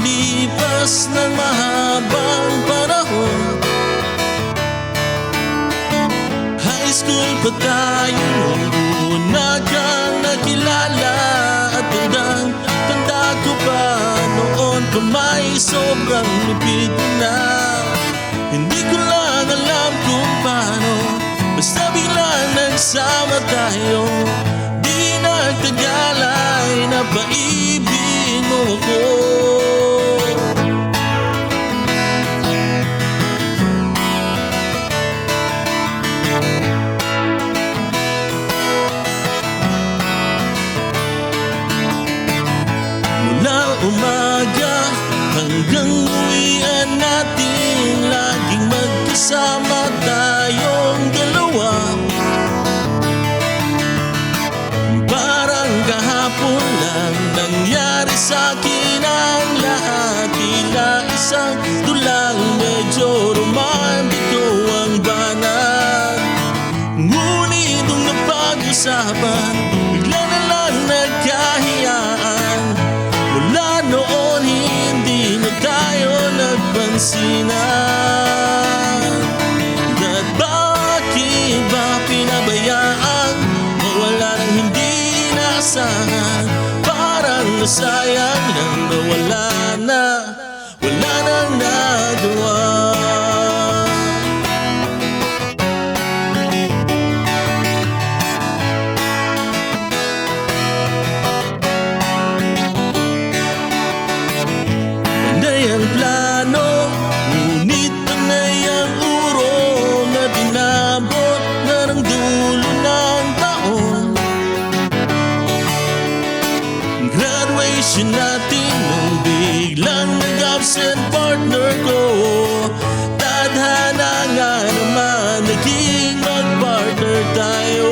pagkalipas ng mahabang panahon. High school pa tayo nung una kang nakilala, at tanda ko pa noon pa may sobrang lupit na. Hindi ko lang alam kung paano, basta biglang nagsama tayo. Di nagtagal ay napaibig mo ako. Mula umaga hanggang uwian natin, laging magkasama tayong dalawa. Parang kahapon lang nangyari sa'kin ang lahat, tila isang tulang medyo romantiko ang banat. Ngunit nung napag-usapan, bigla na lang nagkahiyaan. Mula noon hindi na tayo nagpansinan. At bakit ba pinabayaan, mawala ng hindi naasahan? Parang nasayang lang na wala nang nagawa. Panday ang plano, ngunit panay ang urong, at inabot na ng dulo ng taon. Graduation natin nung biglang nag-absent partner ko. Tadhana nga naman, naging mag-partner tayo.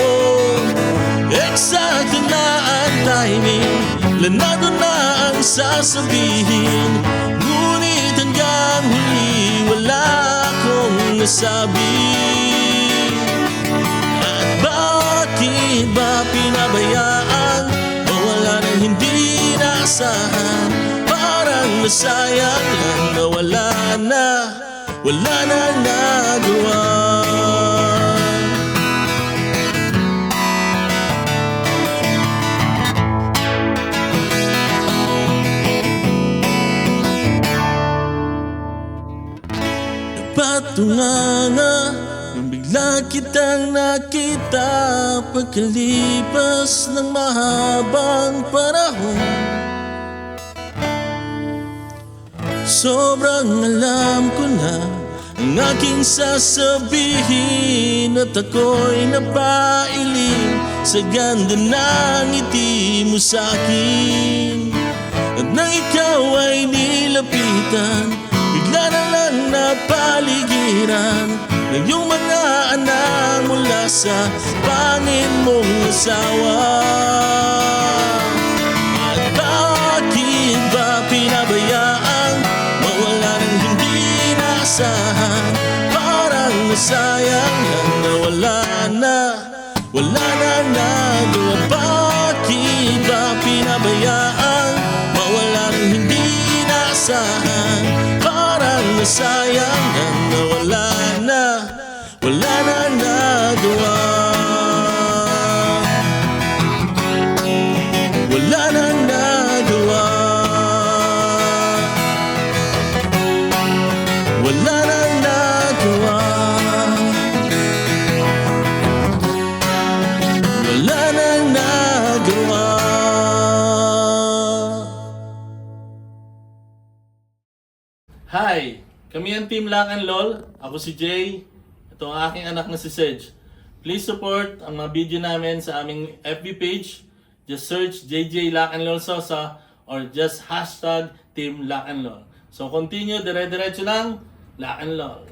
Eksakto na ang timing, planado na ang sasabihin. Ngunit hanggang huli wala akong nasabi. At bakit ba pinabayaan, mawala ng hindi naasahan? Parang nasayang lang na wala nang nagawa. Napatunganga nung bigla kitang nakita, pagkalipas ng mahabang panahon. Sobrang alam ko na ang aking sasabihin, at ako'y napailing sa ganda ng ngiti mo sa'kin. At nang ikaw ay nilapitan, bigla na lang napaligiran ng iyong mga anak mula sa pangin mong asawa. At bakit ba pinabayaan, mawala ng hindi naasahan? Parang nasayang lang na wala nang nagawa. Bakit ba pinabayaan, mawala ng hindi naasahan? Parang nasayang lang na wala nang nagawa. Wala nang nagawa. Wala nang nagawa. Wala nang nagawa. Hi! Kami ang Team Lock and LOL. Ako si Jay. Ito ang aking anak na si Sedge. Please support ang mga video namin sa aming FB page. Just search JJ Lock and LOL Sosa or just hashtag Team Lock and LOL. So continue, dire-diretso lang, Lock and LOL.